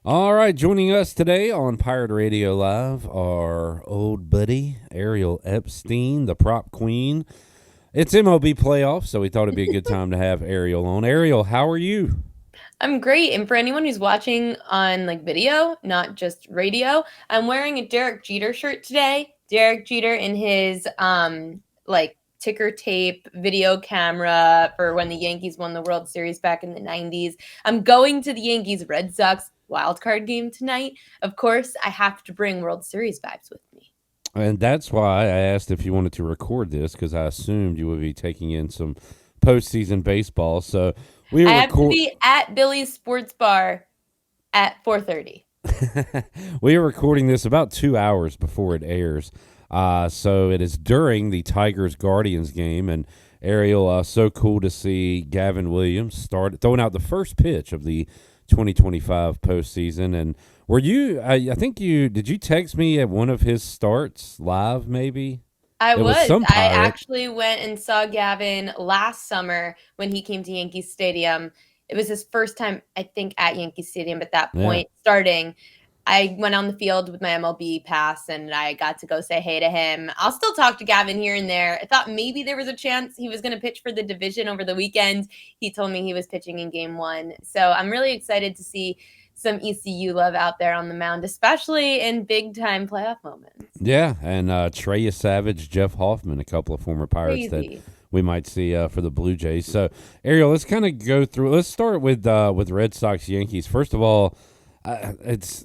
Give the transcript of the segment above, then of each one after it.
All right, joining us today on Pirate Radio Live, our old buddy Ariel Epstein, the Prop Queen. It's MLB Playoff, so we thought it'd be a good time to have Ariel on. Ariel, how are you? I'm great. And for anyone who's watching on video, not just radio, I'm wearing a Derek Jeter shirt today. Derek Jeter in his ticker tape video camera for when the Yankees won the World Series back in the 90s. I'm going to the Yankees Red Sox wild card game tonight. Of course, I have to bring World Series vibes with me. And that's why I asked if you wanted to record this because I assumed you would be taking in some postseason baseball. So we I have to record. be at Billy's Sports Bar at 4:30. We are recording this about 2 hours before it airs. So it is during the Tigers Guardians game, and Ariel, so cool to see Gavin Williams start throwing out the first pitch of the 2025 postseason. And were you? I think you did. You text me at one of his starts live? Maybe I it was was. some I pirate. actually went and saw Gavin last summer when he came to Yankee Stadium. It was his first time, I think, at Yankee Stadium at that Yeah. point, starting. I went on the field with my MLB pass and I got to go say hey to him. I'll still talk to Gavin here and there. I thought maybe there was a chance he was going to pitch for the division over the weekend. He told me he was pitching in game 1. So I'm really excited to see some ECU love out there on the mound, especially in big time playoff moments. Yeah, and Treya Savage, Jeff Hoffman, a couple of former Pirates that Crazy. we might see for the Blue Jays. So, Ariel, let's kind of go through. Let's start with Red Sox Yankees. First of all, it's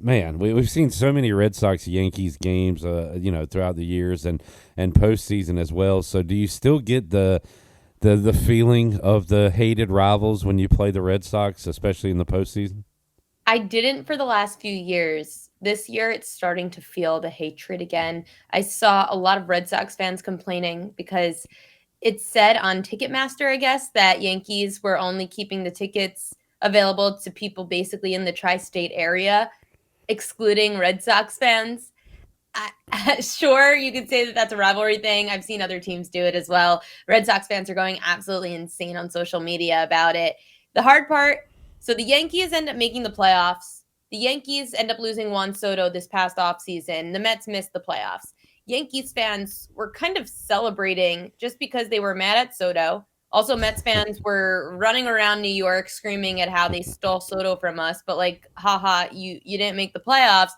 man, we've seen so many Red Sox Yankees games, throughout the years and postseason as well. So, do you still get the feeling of the hated rivals when you play the Red Sox, especially in the postseason? I didn't for the last few years. This year, it's starting to feel the hatred again. I saw a lot of Red Sox fans complaining because it said on Ticketmaster, I guess, that Yankees were only keeping the tickets available to people basically in the tri state area, excluding Red Sox fans. Sure, you could say that that's a rivalry thing. I've seen other teams do it as well. Red Sox fans are going absolutely insane on social media about it. The hard part, so the Yankees end up making the playoffs. The Yankees end up losing Juan Soto this past offseason. The Mets missed the playoffs. Yankees fans were kind of celebrating just because they were mad at Soto. Also, Mets fans were running around New York screaming at how they stole Soto from us, but haha, you didn't make the playoffs.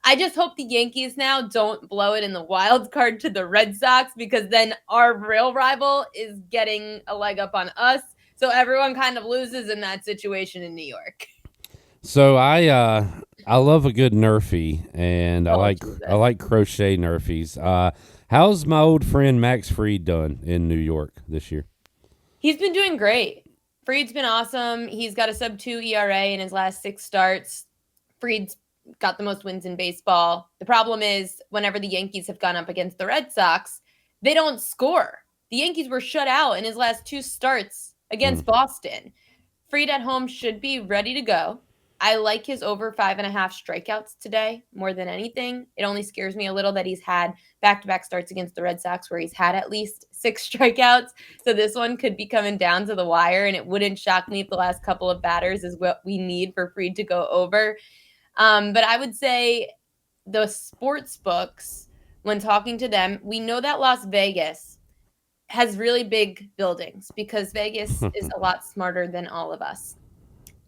I just hope the Yankees now don't blow it in the wild card to the Red Sox because then our real rival is getting a leg up on us. So everyone kind of loses in that situation in New York. So I love a good Nerfy, and I Oh, like I Jesus. like crochet Nerfies. How's my old friend Max Fried done in New York this year? He's been doing great. Freed's been awesome. He's got a sub 2 ERA in his last 6 starts. Freed's got the most wins in baseball. The problem is, whenever the Yankees have gone up against the Red Sox, they don't score. The Yankees were shut out in his last 2 starts Hmm. against Boston. Freed at home should be ready to go. I like his over 5.5 strikeouts today more than anything. It only scares me a little that he's had back to back starts against the Red Sox where he's had at least 6 strikeouts. So this one could be coming down to the wire, and it wouldn't shock me if the last couple of batters is what we need for Freed to go over. But I would say the sports books, when talking to them, we know that Las Vegas has really big buildings because Vegas is a lot smarter than all of us.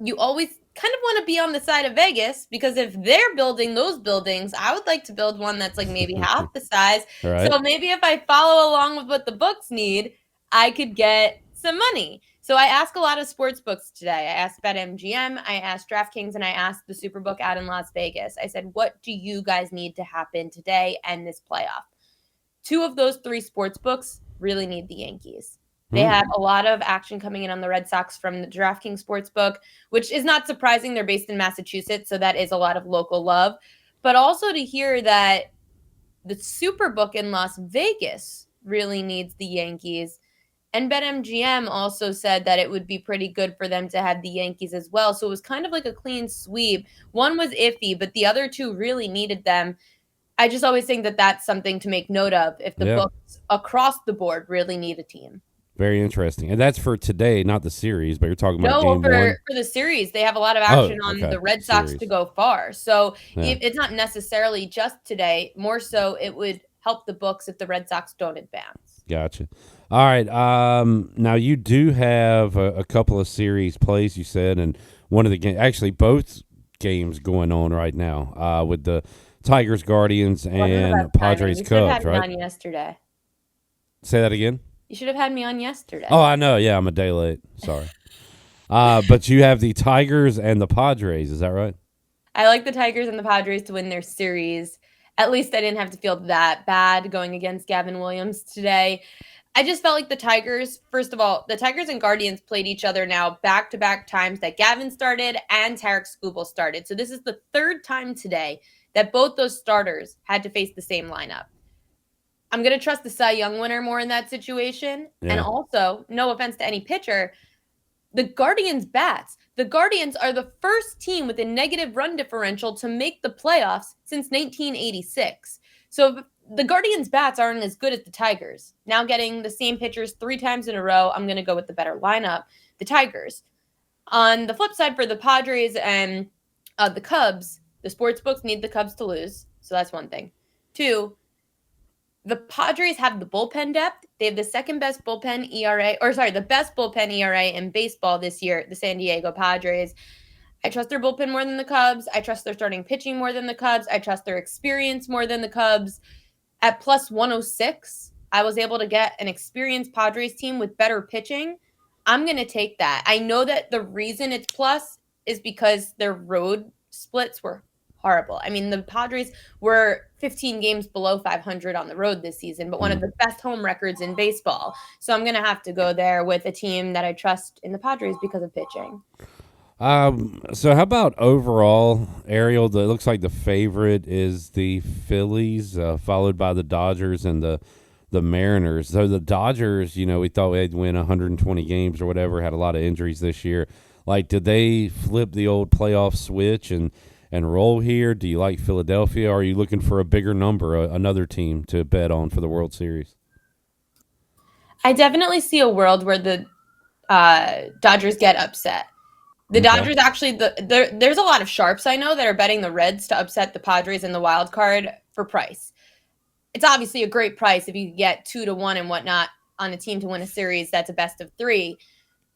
You always kind of want to be on the side of Vegas because if they're building those buildings, I would like to build one that's like maybe half the size. All right. So maybe if I follow along with what the books need, I could get some money. So I ask a lot of sports books today. I asked BetMGM, I asked DraftKings, and I asked the Superbook out in Las Vegas. I said, what do you guys need to happen today and this playoff? 2 of those 3 sports books really need the Yankees. They Hmm. have a lot of action coming in on the Red Sox from the DraftKings Sportsbook, which is not surprising. They're based in Massachusetts, so that is a lot of local love. But also to hear that the Superbook in Las Vegas really needs the Yankees. And BetMGM also said that it would be pretty good for them to have the Yankees as well. So it was kind of like a clean sweep. One was iffy, but the other 2 really needed them. I just always think that that's something to make note of if the Yeah. books across the board really need a team. Very interesting. And that's for today, not the series, but you're talking about No, game one. for the series, they have a lot of Oh, action on okay. the Red Sox to Series. go far. So Yeah. it's not necessarily just today. More so, it would help the books if the Red Sox don't advance. Gotcha. All right. Now you do have a couple of series plays, you said, and one of the game, actually both games going on right now with the Tigers, Guardians, Wasn't the and best timing. Padres, You should have had Cubs, me right? on yesterday. Say that again. You should have had me on yesterday. Oh, I know. Yeah, I'm a day late. Sorry. But you have the Tigers and the Padres. Is that right? I like the Tigers and the Padres to win their series. At least I didn't have to feel that bad going against Gavin Williams today. I just felt like the Tigers, first of all, the Tigers and Guardians played each other now back-to-back times that Gavin started and Tarek Skubal started. So this is the third time today that both those starters had to face the same lineup. I'm going to trust the Cy Young winner more in that situation. Yeah. And also, no offense to any pitcher, the Guardians bats. The Guardians are the first team with a negative run differential to make the playoffs since 1986. So the Guardians bats aren't as good as the Tigers. Now getting the same pitchers 3 times in a row, I'm going to go with the better lineup, the Tigers. On the flip side for the Padres and the Cubs, the sports books need the Cubs to lose. So that's one thing. 2, the Padres have the bullpen depth. They have the second best bullpen ERA, the best bullpen ERA in baseball this year, the San Diego Padres. I trust their bullpen more than the Cubs. I trust their starting pitching more than the Cubs. I trust their experience more than the Cubs. At plus 106, I was able to get an experienced Padres team with better pitching. I'm going to take that. I know that the reason it's plus is because their road splits were horrible. I mean, the Padres were 15 games below 500 on the road this season, but one of the best home records in baseball. So I'm going to have to go there with a team that I trust in the Padres because of pitching. So how about overall, Ariel? It looks like the favorite is the Phillies, followed by the Dodgers and the Mariners. So the Dodgers, we thought they'd win 120 games or whatever, had a lot of injuries this year. Like, did they flip the old playoff switch and roll here? Do you like Philadelphia? Or are you looking for a bigger number, another team to bet on for the World Series? I definitely see a world where the Dodgers get upset. The Dodgers actually, there's a lot of sharps I know that are betting the Reds to upset the Padres in the wild card for price. It's obviously a great price if you get 2-1 and whatnot on a team to win a series that's a best of 3.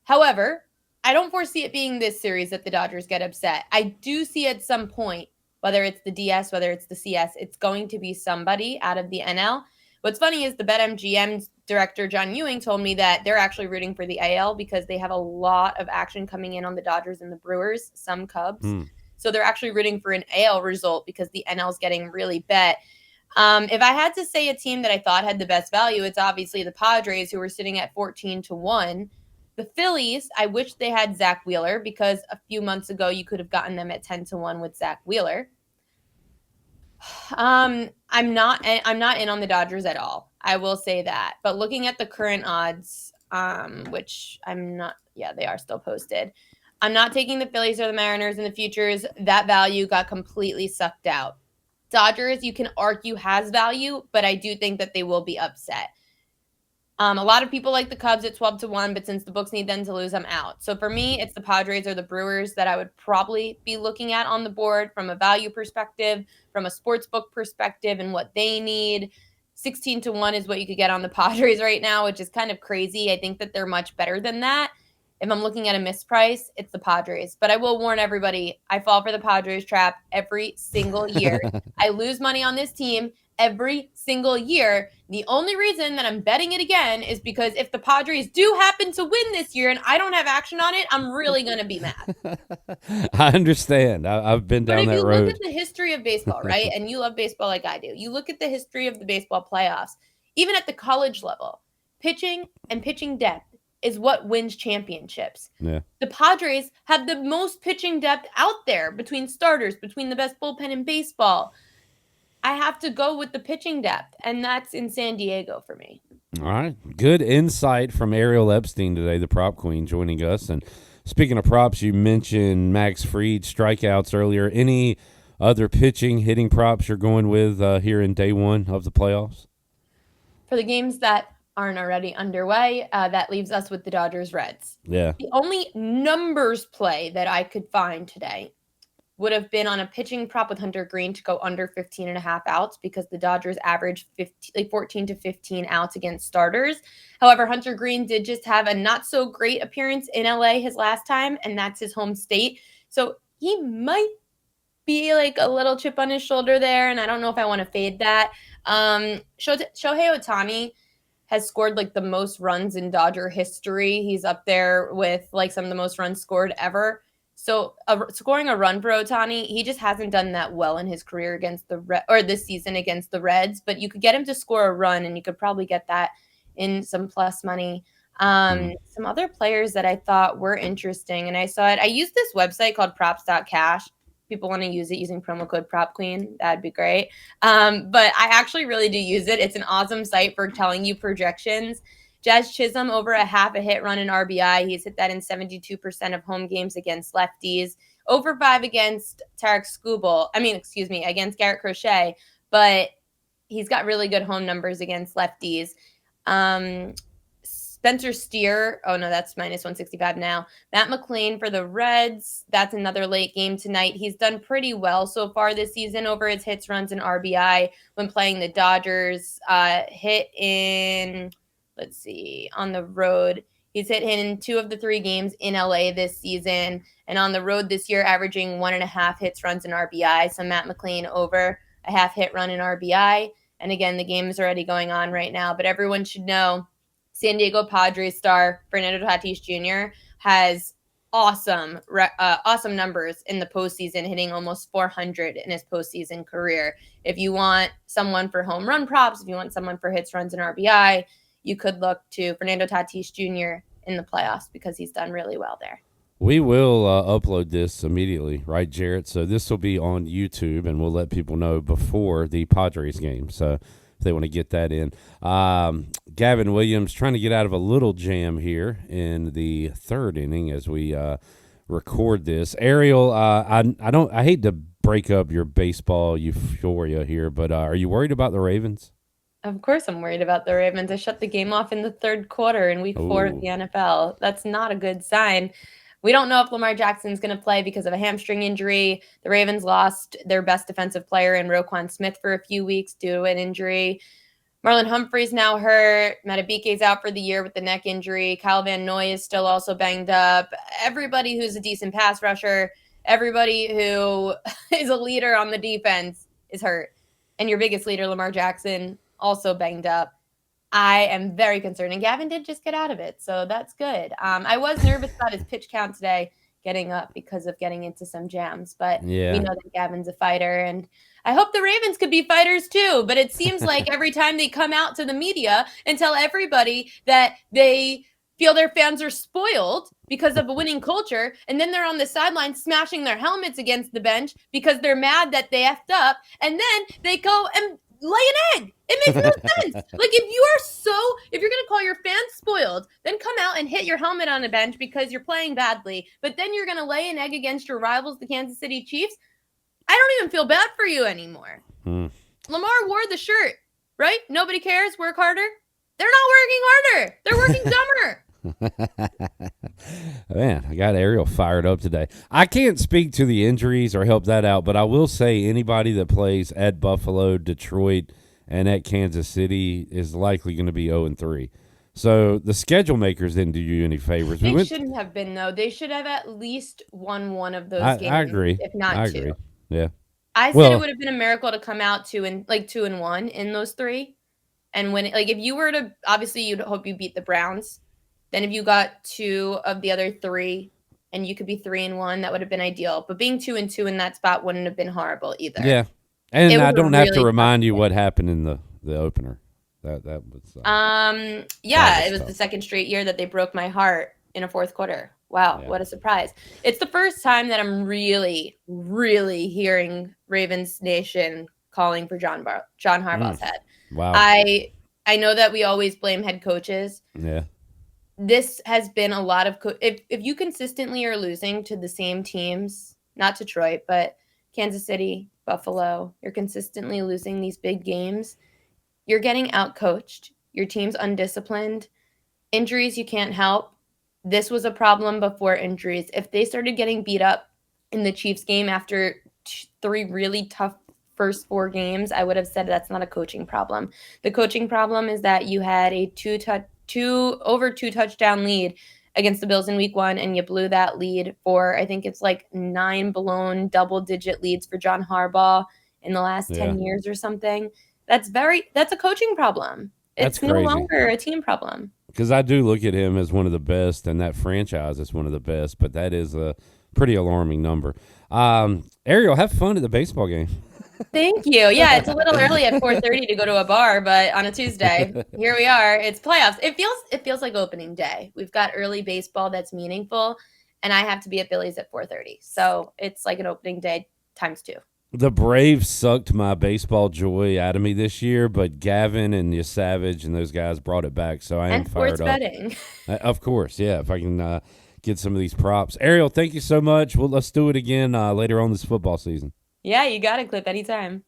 However, I don't foresee it being this series that the Dodgers get upset. I do see at some point, whether it's the DS, whether it's the CS, it's going to be somebody out of the NL. What's funny is the BetMGM director, John Ewing, told me that they're actually rooting for the AL because they have a lot of action coming in on the Dodgers and the Brewers, some Cubs. So they're actually rooting for an AL result because the NL is getting really bet. If I had to say a team that I thought had the best value, it's obviously the Padres, who were sitting at 14-1. The Phillies, I wish they had Zach Wheeler because a few months ago you could have gotten them at 10-1 with Zach Wheeler. I'm not in on the Dodgers at all. I will say that. But looking at the current odds, which I'm not, they are still posted. I'm not taking the Phillies or the Mariners in the futures. That value got completely sucked out. Dodgers, you can argue, has value, but I do think that they will be upset. A lot of people like the Cubs at 12-1, but since the books need them to lose, I'm out. So for me, it's the Padres or the Brewers that I would probably be looking at on the board from a value perspective, from a sportsbook perspective, and what they need. 16-1 is what you could get on the Padres right now, which is kind of crazy. I think that they're much better than that. If I'm looking at a misprice, it's the Padres. But I will warn everybody, I fall for the Padres trap every single year. I lose money on this team every single year. The only reason that I'm betting it again is because if the Padres do happen to win this year and I don't have action on it, I'm really going to be mad. I understand. I've been down that road. But if you look at the history of baseball, right, and you love baseball like I do, you look at the history of the baseball playoffs, even at the college level, pitching and pitching depth is what wins championships. Yeah. The Padres have the most pitching depth out there between starters, between the best bullpen in baseball. I have to go with the pitching depth, and that's in San Diego for me. All right. Good insight from Ariel Epstein today, the prop queen, joining us. And speaking of props, you mentioned Max Fried strikeouts earlier. Any other pitching, hitting props you're going with here in day one of the playoffs? For the games that aren't already underway. That leaves us with the Dodgers Reds. Yeah. The only numbers play that I could find today would have been on a pitching prop with Hunter Green to go under 15 and a half outs because the Dodgers average 14 to 15 outs against starters. However, Hunter Green did just have a not so great appearance in LA his last time, and that's his home state. So he might be like a little chip on his shoulder there, and I don't know if I want to fade that. Shohei Ohtani has scored like the most runs in Dodger history. He's up there with like some of the most runs scored ever. So scoring a run for Ohtani, he just hasn't done that well in his career against or this season against the Reds. But you could get him to score a run, and you could probably get that in some plus money. Some other players that I thought were interesting, and I saw it. I used this website called props.cash. People want to use it using promo code Prop Queen, that'd be great. But I actually really do use it. It's an awesome site for telling you projections. Jazz Chisholm over a half a hit run in RBI. He's hit that in 72% of home games against lefties. Over 5 against against Garrett Crochet. But he's got really good home numbers against lefties. Spencer Steer, oh no, that's minus 165 now. Matt McLean for the Reds, that's another late game tonight. He's done pretty well so far this season over his hits, runs, and RBI when playing the Dodgers. Hit in, on the road. He's hit in 2 of the 3 games in LA this season, and on the road this year, averaging 1.5 hits, runs, and RBI. So Matt McLean over a half hit, run, and RBI. And again, the game is already going on right now, but everyone should know San Diego Padres star Fernando Tatis Jr. has awesome numbers in the postseason, hitting almost 400 in his postseason career. If you want someone for home run props, if you want someone for hits, runs, and RBI, you could look to Fernando Tatis Jr. in the playoffs because he's done really well there. We will upload this immediately, right, Jarrett? So this will be on YouTube, and we'll let people know before the Padres game. So if they want to get that in. Gavin Williams trying to get out of a little jam here in the 3rd inning as we record this. Ariel, I hate to break up your baseball euphoria here, but are you worried about the Ravens? Of course I'm worried about the Ravens. I shut the game off in the 3rd quarter in week 4 of the NFL. That's not a good sign. We don't know if Lamar Jackson's going to play because of a hamstring injury. The Ravens lost their best defensive player in Roquan Smith for a few weeks due to an injury. Marlon Humphrey's now hurt. Matabike's out for the year with the neck injury. Kyle Van Noy is still also banged up. Everybody who's a decent pass rusher, everybody who is a leader on the defense is hurt. And your biggest leader, Lamar Jackson, also banged up. I am very concerned. And Gavin did just get out of it, so that's good. I was nervous about his pitch count today getting up because of getting into some jams, but we know that Gavin's a fighter, and I hope the Ravens could be fighters too. But it seems like every time they come out to the media and tell everybody that they feel their fans are spoiled because of a winning culture, and then they're on the sideline smashing their helmets against the bench because they're mad that they effed up, and then they go and lay an egg. It makes no sense. Like, if you're going to call your fans spoiled, then come out and hit your helmet on a bench because you're playing badly, but then you're going to lay an egg against your rivals, the Kansas City Chiefs. I don't even feel bad for you anymore. Lamar wore the shirt, right? Nobody cares. Work harder. They're not working harder. They're working dumber. Man, I got Ariel fired up today. I can't speak to the injuries or help that out, but I will say anybody that plays at Buffalo, Detroit, and at Kansas City is likely going to be 0-3. So the schedule makers didn't do you any favors. They shouldn't have been, though. They should have at least won one of those games. I agree. If not I two. agree. Yeah. I said it would have been a miracle to come out 2-1 in those 3. And when, if you were to, obviously you'd hope you beat the Browns. Then if you got 2 of the other 3 and you could be 3-1, that would have been ideal. But being 2-2 in that spot wouldn't have been horrible either. Yeah. And I don't have to remind you what happened in the opener. That was it was tough. The second straight year that they broke my heart in a 4th quarter. Wow, What a surprise. It's the first time that I'm really, really hearing Ravens Nation calling for John Harbaugh's head. Wow. I know that we always blame head coaches. Yeah. This has been a lot of if you consistently are losing to the same teams, not Detroit, but Kansas City, Buffalo, you're consistently losing these big games, you're getting outcoached. Your team's undisciplined. Injuries you can't help. This was a problem before injuries. If they started getting beat up in the Chiefs game after 3 really tough first 4 games, I would have said that's not a coaching problem. The coaching problem is that you had a over 2 touchdown lead against the Bills in week 1, and you blew that lead for, I think it's like 9 blown double-digit leads for John Harbaugh in the last 10 years or something. That's a coaching problem. That's It's no crazy. longer a team problem. Because I do look at him as one of the best, and that franchise is one of the best, but that is a pretty alarming number. Ariel, have fun at the baseball game. Thank you. Yeah, it's a little early at 4:30 to go to a bar, but on a Tuesday, here we are. It's playoffs. It feels like opening day. We've got early baseball that's meaningful, and I have to be at Phillies at 4:30. So it's like an opening day times 2. The Braves sucked my baseball joy out of me this year, but Gavin and the Savage and those guys brought it back, so I am And fired sports up. betting. Of course, yeah. If I can get some of these props, Ariel, thank you so much. Well, let's do it again later on this football season. Yeah, you got it, Clip, anytime.